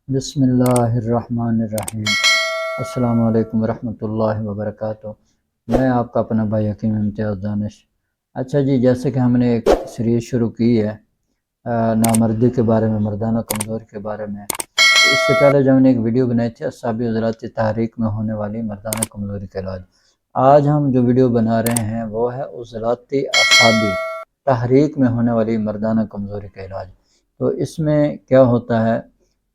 بسم اللہ الرحمن الرحیم۔ السلام علیکم ورحمۃ اللہ وبرکاتہ۔ میں آپ کا اپنا بھائی حکیم امتیاز دانش۔ اچھا جی، جیسے کہ ہم نے ایک سیریز شروع کی ہے نامردی کے بارے میں، مردانہ کمزوری کے بارے میں۔ اس سے پہلے جو ہم نے ایک ویڈیو بنائی تھی اعصابی عضلاتی تحریک میں ہونے والی مردانہ کمزوری کا علاج، آج ہم جو ویڈیو بنا رہے ہیں وہ ہے عضلاتی اعصابی تحریک میں ہونے والی مردانہ کمزوری کا علاج۔ تو اس میں کیا ہوتا ہے،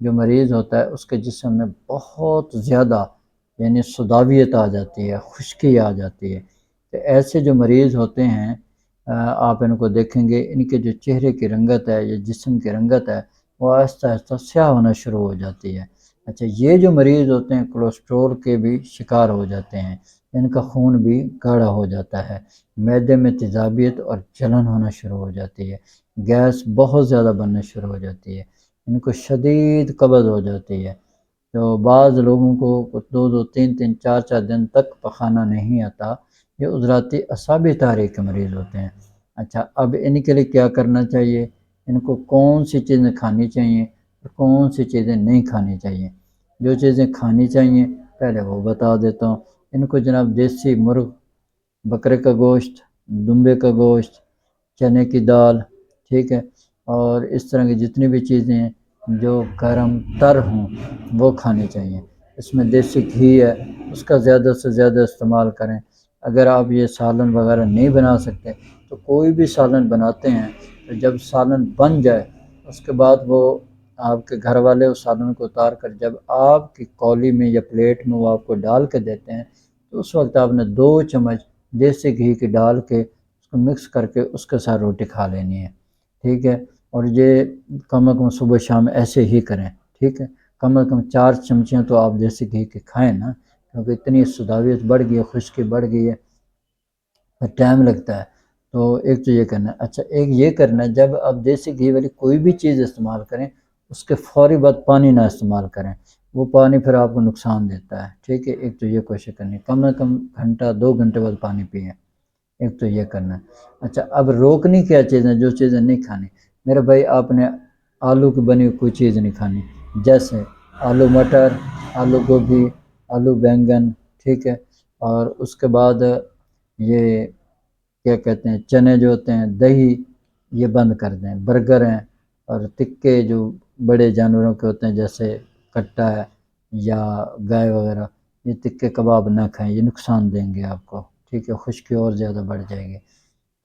جو مریض ہوتا ہے اس کے جسم میں بہت زیادہ یعنی سوداویت آ جاتی ہے، خشکی آ جاتی ہے۔ تو ایسے جو مریض ہوتے ہیں آپ ان کو دیکھیں گے، ان کے جو چہرے کی رنگت ہے یا جسم کی رنگت ہے وہ آہستہ آہستہ سیاہ ہونا شروع ہو جاتی ہے۔ اچھا، یہ جو مریض ہوتے ہیں کولیسٹرول کے بھی شکار ہو جاتے ہیں، ان کا خون بھی گاڑھا ہو جاتا ہے، معدے میں تیزابیت اور جلن ہونا شروع ہو جاتی ہے، گیس بہت زیادہ بننا شروع ہو جاتی ہے، ان کو شدید قبض ہو جاتی ہے۔ تو بعض لوگوں کو دو تین چار دن تک پخانہ نہیں آتا، یہ عضلاتی اعصابی تحریک کے مریض ہوتے ہیں۔ اچھا، اب ان کے لیے کیا کرنا چاہیے، ان کو کون سی چیزیں کھانی چاہیے اور کون سی چیزیں نہیں کھانی چاہیے۔ جو چیزیں کھانی چاہیے پہلے وہ بتا دیتا ہوں۔ ان کو جناب دیسی مرغ، بکرے کا گوشت، دمبے کا گوشت، چنے کی دال، ٹھیک ہے، اور اس طرح کی جتنی بھی چیزیں ہیں جو گرم تر ہوں وہ کھانی چاہیے۔ اس میں دیسی گھی ہے، اس کا زیادہ سے زیادہ استعمال کریں۔ اگر آپ یہ سالن وغیرہ نہیں بنا سکتے تو کوئی بھی سالن بناتے ہیں تو جب سالن بن جائے اس کے بعد وہ آپ کے گھر والے اس سالن کو اتار کر جب آپ کی کولی میں یا پلیٹ میں وہ آپ کو ڈال کے دیتے ہیں تو اس وقت آپ نے 2 چمچ دیسی گھی کی ڈال کے اس کو مکس کر کے اس کے ساتھ روٹی کھا لینی ہے، ٹھیک ہے۔ اور یہ کم از کم صبح شام ایسے ہی کریں، ٹھیک ہے۔ کم از کم 4 چمچیاں تو آپ دیسی گھی کے کھائیں نا، کیونکہ اتنی سوداویت بڑھ گئی ہے، خشکی بڑھ گئی ہے، ٹائم لگتا ہے۔ تو ایک تو یہ کرنا ہے۔ اچھا، ایک یہ کرنا ہے، جب آپ دیسی گھی والی کوئی بھی چیز استعمال کریں اس کے فوری بعد پانی نہ استعمال کریں، وہ پانی پھر آپ کو نقصان دیتا ہے، ٹھیک ہے۔ ایک تو یہ کوشش کرنی ہے، کم از کم گھنٹہ 2 گھنٹے بعد پانی پئیں، ایک تو یہ کرنا ہے۔ اچھا، اب روکنی کیا چیزیں، جو چیزیں نہیں کھانی میرے بھائی، آپ نے آلو کی بنی ہوئی کوئی چیز نہیں کھانی، جیسے آلو مٹر، آلو گوبھی، آلو بینگن، ٹھیک ہے۔ اور اس کے بعد یہ کیا کہتے ہیں، چنے جو ہوتے ہیں، دہی، یہ بند کر دیں۔ برگر ہیں اور تکے جو بڑے جانوروں کے ہوتے ہیں جیسے کٹا ہے یا گائے وغیرہ، یہ تکے کباب نہ کھائیں، یہ نقصان دیں گے آپ کو، ٹھیک ہے، خشکی اور زیادہ بڑھ جائے گی۔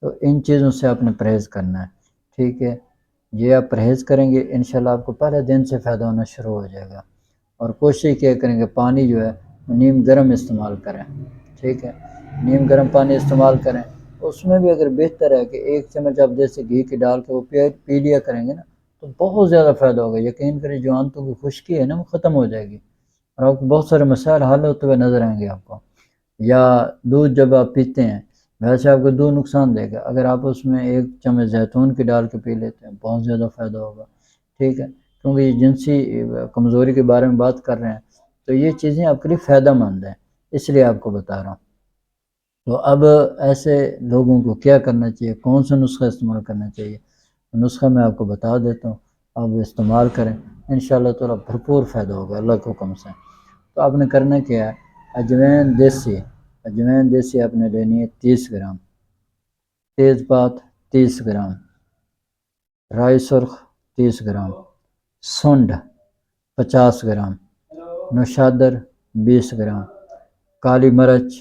تو ان چیزوں سے آپ نے پرہیز کرنا ہے، ٹھیک ہے۔ یہ آپ پرہیز کریں گے انشاءاللہ آپ کو پہلے دن سے فائدہ ہونا شروع ہو جائے گا۔ اور کوشش کیا کریں گے پانی جو ہے نیم گرم استعمال کریں، ٹھیک ہے، نیم گرم پانی استعمال کریں۔ اس میں بھی اگر بہتر ہے کہ 1 چمچ آپ جیسے گھی کی ڈال کے وہ پی لیا کریں گے نا تو بہت زیادہ فائدہ ہوگا۔ یقین کریں جو آنتوں کی خشکی ہے نا وہ ختم ہو جائے گی اور آپ کو بہت سارے مسائل حل ہوتے ہوئے نظر آئیں گے آپ کو۔ یا دودھ جب آپ پیتے ہیں، ویسے آپ کو دودھ نقصان دے گا، اگر آپ اس میں 1 چمچ زیتون کی ڈال کے پی لیتے ہیں بہت زیادہ فائدہ ہوگا، ٹھیک ہے۔ کیونکہ یہ جنسی کمزوری کے بارے میں بات کر رہے ہیں تو یہ چیزیں آپ کے لیے فائدہ مند ہیں، اس لیے آپ کو بتا رہا ہوں۔ تو اب ایسے لوگوں کو کیا کرنا چاہیے، کون سا نسخہ استعمال کرنا چاہیے، نسخہ میں آپ کو بتا دیتا ہوں، آپ استعمال کریں، انشاءاللہ تعالیٰ بھرپور فائدہ ہوگا اللہ کے حکم سے۔ تو آپ نے کرنا کیا ہے، اجوین دیسی آپ نے لینی ہے 30 گرام، تیز پات 30 گرام، رائی سرخ 30 گرام، سونڈ 50 گرام، نوشادر 20 گرام، کالی مرچ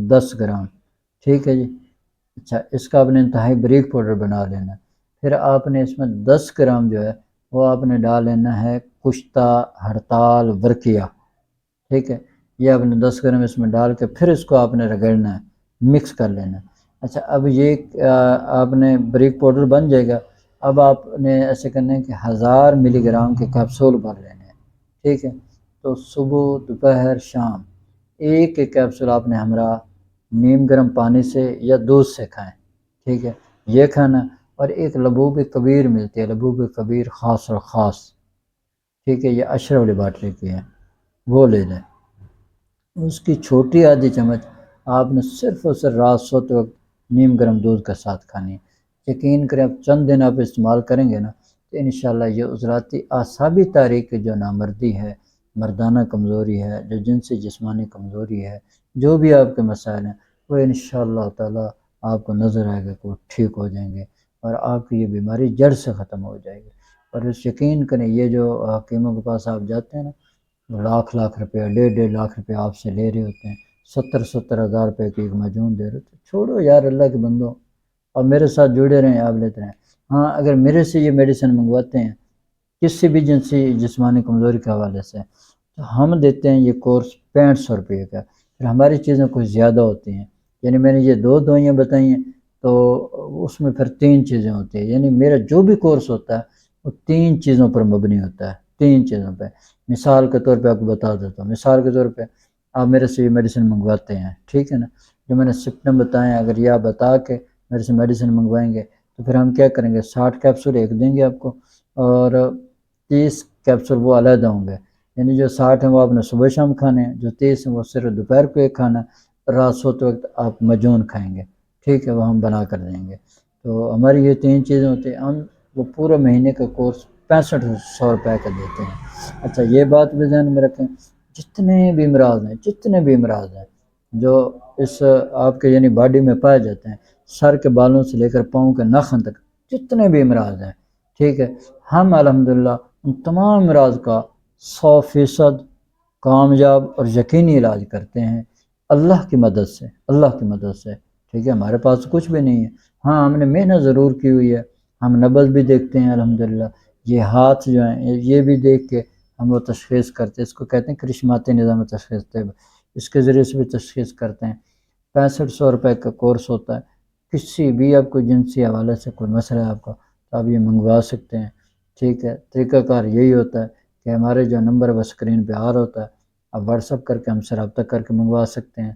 10 گرام، ٹھیک ہے جی۔ اچھا، اس کا آپ نے انتہائی بریک پاؤڈر بنا لینا ہے۔ پھر آپ نے اس میں 10 گرام جو ہے وہ آپ نے ڈال لینا ہے کشتہ ہڑتال ورقیہ، ٹھیک ہے۔ یہ آپ نے 10 گرام اس میں ڈال کے پھر اس کو آپ نے رگڑنا ہے، مکس کر لینا ہے۔ اچھا، اب یہ آپ نے بریک پاؤڈر بن جائے گا۔ اب آپ نے ایسے کرنا ہے کہ 1000 ملی گرام کے کیپسول بھر لینے ہیں، ٹھیک ہے۔ تو صبح دوپہر شام ایک کیپسول آپ نے ہمراہ نیم گرم پانی سے یا دودھ سے کھائیں، ٹھیک ہے، یہ کھانا۔ اور ایک لبوب کبیر ملتی ہے، لبوب کبیر خاص اور خاص، ٹھیک ہے، یہ اشرف لیبارٹری کی ہے، وہ لے لیں۔ اس کی چھوٹی آدھی چمچ آپ نے صرف اور صرف رات سوتے وقت نیم گرم دودھ کے ساتھ کھانی ہے۔ یقین کریں آپ چند دن آپ استعمال کریں گے نا تو تو انشاءاللہ یہ عضلاتی اعصابی تاریخ کی جو نامردی ہے، مردانہ کمزوری ہے، جو جنسی جسمانی کمزوری ہے، جو بھی آپ کے مسائل ہیں، وہ انشاءاللہ تعالی آپ کو نظر آئے گا کہ وہ ٹھیک ہو جائیں گے اور آپ کی یہ بیماری جڑ سے ختم ہو جائے گی۔ اور اس یقین کریں، یہ جو حکیموں کے پاس آپ جاتے ہیں نا، لاکھ لاکھ روپیہ، 1.5 لاکھ روپیہ آپ سے لے رہے ہوتے ہیں، 70,000 روپے کی ایک مجون دے رہے ہوتے ہیں۔ چھوڑو یار اللہ کے بندوں، اور میرے ساتھ جڑے رہیں، آپ لیتے رہیں۔ ہاں اگر میرے سے یہ میڈیسن منگواتے ہیں کسی بھی جنسی جسمانی کمزوری کے حوالے سے، تو ہم دیتے ہیں یہ کورس 6500 روپے کا، پھر ہماری چیزیں کچھ زیادہ ہوتی ہیں، یعنی میں نے یہ 2 دوائیاں بتائی ہیں تو اس میں پھر 3 چیزیں ہوتی ہیں، یعنی میرا جو بھی کورس ہوتا ہے وہ 3 چیزوں پر مبنی ہوتا ہے، 3 چیزوں پہ۔ مثال کے طور پہ آپ کو بتا دیتا ہوں، مثال کے طور پہ آپ میرے سے یہ میڈیسن منگواتے ہیں، ٹھیک ہے نا، جو میں نے سمپٹم بتائے ہیں، اگر یہ آپ بتا کے میرے سے میڈیسن منگوائیں گے تو پھر ہم کیا کریں گے، 60 کیپسول ایک دیں گے آپ کو، اور 30 کیپسول وہ علیحدہ ہوں گے، یعنی جو 60 ہیں وہ آپ نے صبح شام کھانے ہیں، جو 30 ہیں وہ صرف دوپہر کو ایک کھانا ہے، رات سوتے وقت آپ مجون کھائیں گے، ٹھیک ہے، وہ ہم بنا کر دیں گے۔ تو ہماری یہ 3 چیزیں ہوتی ہیں، ہم وہ پورے مہینے کا کورس 6500 روپے کا دیتے ہیں۔ اچھا یہ بات بھی ذہن میں رکھیں، جتنے بھی امراض ہیں، جتنے بھی امراض ہیں جو اس آپ کے یعنی باڈی میں پائے جاتے ہیں، سر کے بالوں سے لے کر پاؤں کے ناخن تک جتنے بھی امراض ہیں، ٹھیک ہے، ہم الحمدللہ ان تمام امراض کا 100% کامیاب اور یقینی علاج کرتے ہیں اللہ کی مدد سے، اللہ کی مدد سے، ٹھیک ہے، ہمارے پاس کچھ بھی نہیں ہے۔ ہاں ہم نے محنت ضرور کی ہوئی ہے، ہم نبض بھی دیکھتے ہیں الحمدللہ، یہ ہاتھ جو ہیں یہ بھی دیکھ کے ہم وہ تشخیص کرتے ہیں، اس کو کہتے ہیں کرشماتی نظام تشخیص طب، اس کے ذریعے سے بھی تشخیص کرتے ہیں۔ 6500 روپے کا کورس ہوتا ہے، کسی بھی آپ کو جنسی حوالے سے کوئی مسئلہ ہے آپ کا تو آپ یہ منگوا سکتے ہیں، ٹھیک ہے۔ طریقہ کار یہی ہوتا ہے کہ ہمارے جو نمبر وہ اسکرین پہ آ رہا ہوتا ہے، آپ واٹس اپ کر کے ہم سے رابطہ کر کے منگوا سکتے ہیں،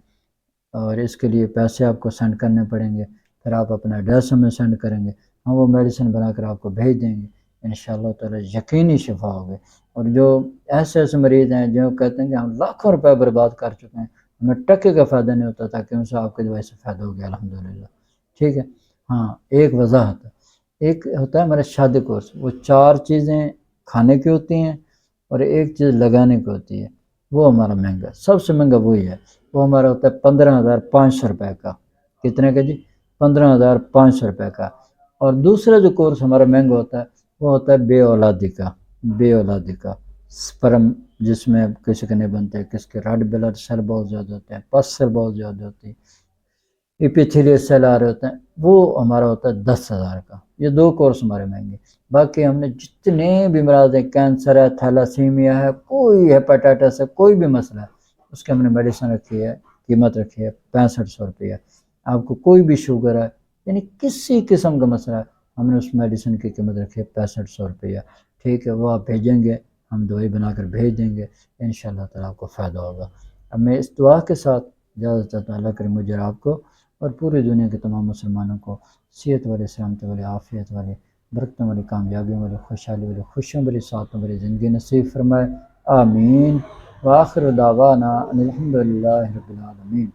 اور اس کے لیے پیسے آپ کو سینڈ کرنے پڑیں گے، پھر آپ اپنا ایڈریس ہمیں سینڈ کریں گے، ہم وہ میڈیسن بنا کر آپ کو بھیج دیں گے، انشاءاللہ تعالی یقینی شفا ہوگی۔ اور جو ایسے ایسے مریض ہیں جو کہتے ہیں کہ ہم لاکھوں روپے برباد کر چکے ہیں، ہمیں ٹکے کا فائدہ نہیں ہوتا تھا، کہ ان سے آپ کی دوائی سے فائدہ ہو گیا الحمدللہ، ٹھیک ہے۔ ہاں ایک وضاحت ہے، ایک ہوتا ہے ہمارا شادی کورس، وہ 4 چیزیں کھانے کی ہوتی ہیں اور ایک چیز لگانے کی ہوتی ہے، وہ ہمارا مہنگا، سب سے مہنگا وہی ہے، وہ ہمارا ہوتا ہے 15,500 روپے کا۔ کتنے کا جی؟ 15,500 روپے کا۔ اور دوسرا جو کورس ہمارا مہنگا ہوتا ہے وہ ہوتا ہے بے اولادی کا، بے اولادی کا سپرم، جس میں کسی کے نہیں بنتے، کس کے ریڈ بلڈ سیل بہت زیادہ ہوتے ہیں، پس سیل بہت زیادہ ہوتی ہے، ایپیتھیلیل سیل آ رہے ہوتے ہیں، وہ ہمارا ہوتا ہے 10,000 کا۔ یہ 2 کورس ہمارے مہنگے۔ باقی ہم نے جتنے بھی امراض ہیں، کینسر ہے، تھیلاسیمیا ہے، کوئی ہیپاٹائٹس ہے، کوئی بھی مسئلہ ہے، اس کی ہم نے میڈیسن رکھی ہے، قیمت رکھی ہے 6500 روپیہ۔ آپ کو کوئی بھی شوگر ہے، یعنی کسی قسم کا مسئلہ ہے، ہم نے اس میڈیسن کی قیمت رکھی ہے 6500 روپیہ، ٹھیک ہے، وہ آپ بھیجیں گے، ہم دوائی بنا کر بھیج دیں گے، انشاءاللہ تعالیٰ آپ کو فائدہ ہوگا۔ اب میں اس دعا کے ساتھ اجازت چاہتا ہوں، اللہ کرے مجھے اور آپ کو اور پوری دنیا کے تمام مسلمانوں کو صحت والی، سلامتی والی، عافیت والی، برکتوں والی، کامیابیوں والی، خوشحالی والی، خوشیوں والی، سعادتوں والی زندگی نصیب فرمائے، آمین۔ وآخر دعوانا ان الحمد للہ رب العالمین۔